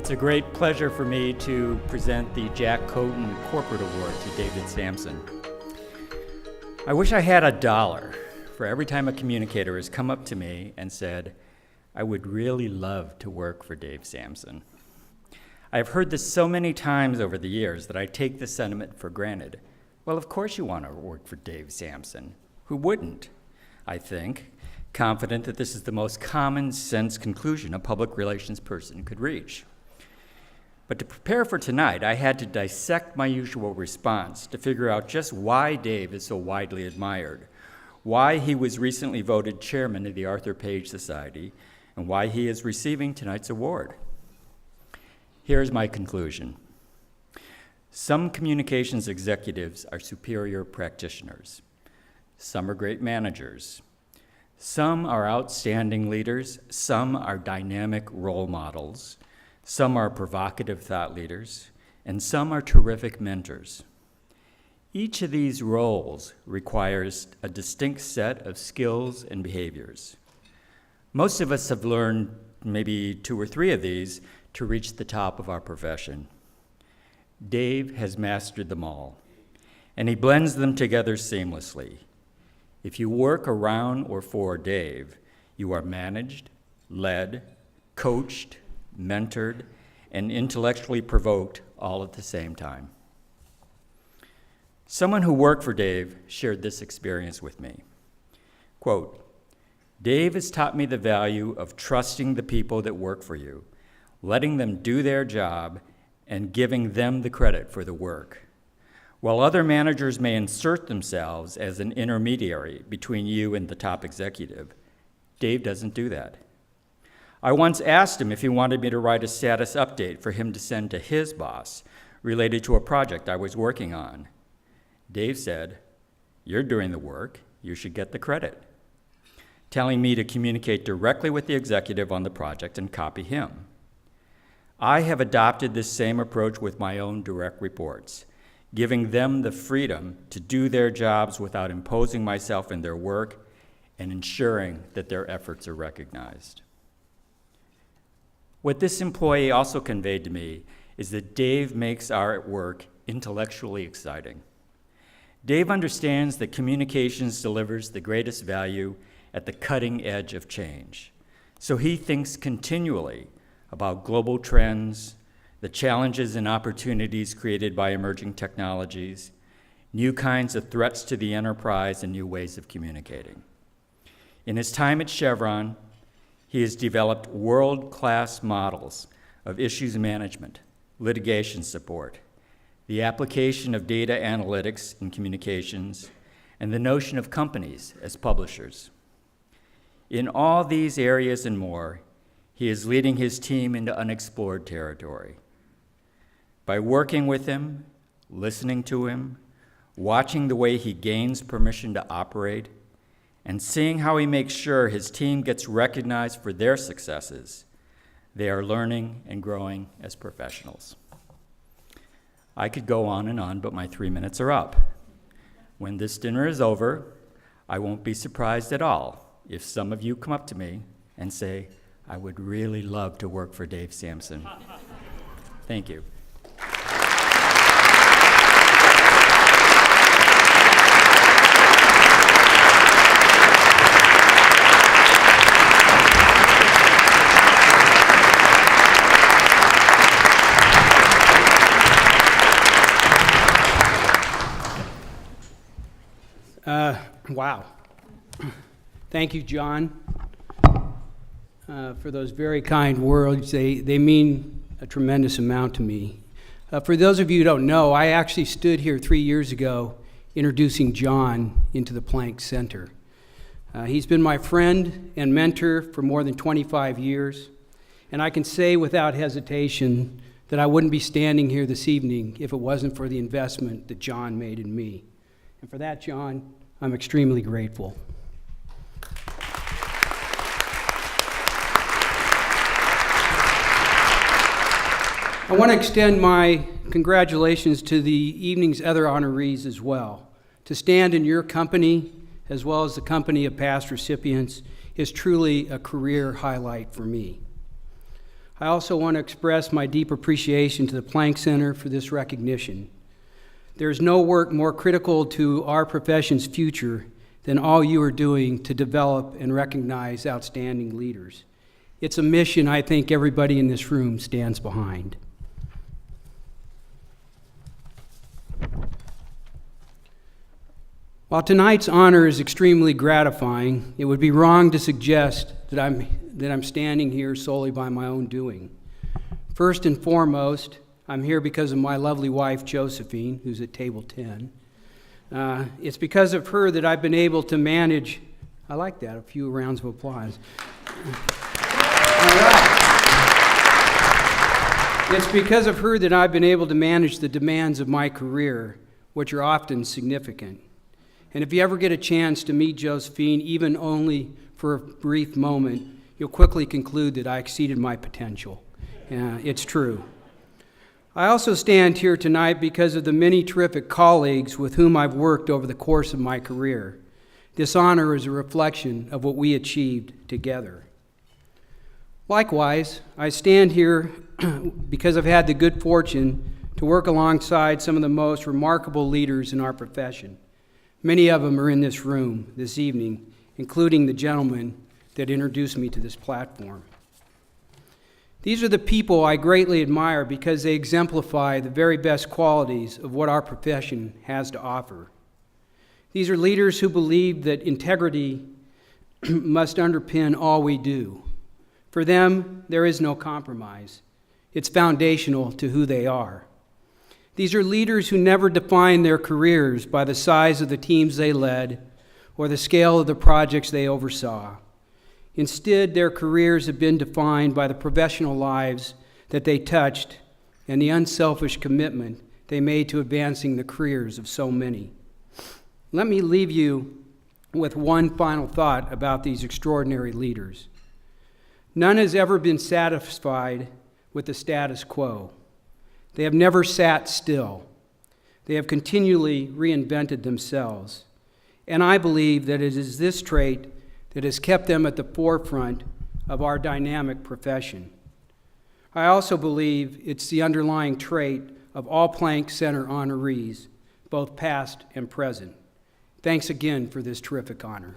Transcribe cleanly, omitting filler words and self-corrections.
It's a great pleasure for me to present the Jack Koten Corporate Award to David Samson. I wish I had $1 for every time a communicator has come up to me and said, I would really love to work for Dave Samson. I've heard this so many times over the years that I take the sentiment for granted. Well, of course you want to work for Dave Samson. Who wouldn't? I think, confident that this is the most common sense conclusion a public relations person could reach. But to prepare for tonight, I had to dissect my usual response to figure out just why Dave is so widely admired, why he was recently voted chairman of the Arthur Page Society, and why he is receiving tonight's award. Here's my conclusion. Some communications executives are superior practitioners. Some are great managers. Some are outstanding leaders. Some are dynamic role models. Some are provocative thought leaders. And some are terrific mentors. Each of these roles requires a distinct set of skills and behaviors. Most of us have learned maybe 2 or 3 of these to reach the top of our profession. Dave has mastered them all, and he blends them together seamlessly. If you work around or for Dave, you are managed, led, coached, mentored, and intellectually provoked all at the same time. Someone who worked for Dave shared this experience with me. Quote, Dave has taught me the value of trusting the people that work for you, letting them do their job, and giving them the credit for the work. While other managers may insert themselves as an intermediary between you and the top executive, Dave doesn't do that. I once asked him if he wanted me to write a status update for him to send to his boss related to a project I was working on. Dave said, "You're doing the work, you should get the credit," telling me to communicate directly with the executive on the project and copy him. I have adopted this same approach with my own direct reports, giving them the freedom to do their jobs without imposing myself in their work and ensuring that their efforts are recognized. What this employee also conveyed to me is that Dave makes our work intellectually exciting. Dave understands that communications delivers the greatest value at the cutting edge of change. So he thinks continually about global trends, the challenges and opportunities created by emerging technologies, new kinds of threats to the enterprise, and new ways of communicating. In his time at Chevron, he has developed world-class models of issues management, litigation support, the application of data analytics in communications, and the notion of companies as publishers. In all these areas and more, he is leading his team into unexplored territory. By working with him, listening to him, watching the way he gains permission to operate, and seeing how he makes sure his team gets recognized for their successes, they are learning and growing as professionals. I could go on, but my 3 minutes are up. When this dinner is over, I won't be surprised at all if some of you come up to me and say, I would really love to work for Dave Samson. Thank you. Wow. Thank you, John, for those very kind words. They mean a tremendous amount to me. For those of you who don't know, I actually stood here 3 years ago introducing John into the Planck Center. He's been my friend and mentor for more than 25 years, and I can say without hesitation that I wouldn't be standing here this evening if it wasn't for the investment that John made in me. And for that, John, I'm extremely grateful. I want to extend my congratulations to the evening's other honorees as well. To stand in your company, as well as the company of past recipients, is truly a career highlight for me. I also want to express my deep appreciation to the Plank Center for this recognition. There is no work more critical to our profession's future than all you are doing to develop and recognize outstanding leaders. It's a mission I think everybody in this room stands behind. While tonight's honor is extremely gratifying, it would be wrong to suggest that I'm standing here solely by my own doing. First and foremost, I'm here because of my lovely wife, Josephine, who's at table 10. It's because of her that I've been able to manage, I like that, a few rounds of applause. All right. It's because of her that I've been able to manage the demands of my career, which are often significant. And if you ever get a chance to meet Josephine, even only for a brief moment, you'll quickly conclude that I exceeded my potential. It's true. I also stand here tonight because of the many terrific colleagues with whom I've worked over the course of my career. This honor is a reflection of what we achieved together. Likewise, I stand here because I've had the good fortune to work alongside some of the most remarkable leaders in our profession. Many of them are in this room this evening, including the gentleman that introduced me to this platform. These are the people I greatly admire because they exemplify the very best qualities of what our profession has to offer. These are leaders who believe that integrity must underpin all we do. For them, there is no compromise. It's foundational to who they are. These are leaders who never define their careers by the size of the teams they led or the scale of the projects they oversaw. Instead, their careers have been defined by the professional lives that they touched and the unselfish commitment they made to advancing the careers of so many. Let me leave you with one final thought about these extraordinary leaders. None has ever been satisfied with the status quo. They have never sat still. They have continually reinvented themselves. And I believe that it is this trait that has kept them at the forefront of our dynamic profession. I also believe it's the underlying trait of all Plank Center honorees, both past and present. Thanks again for this terrific honor.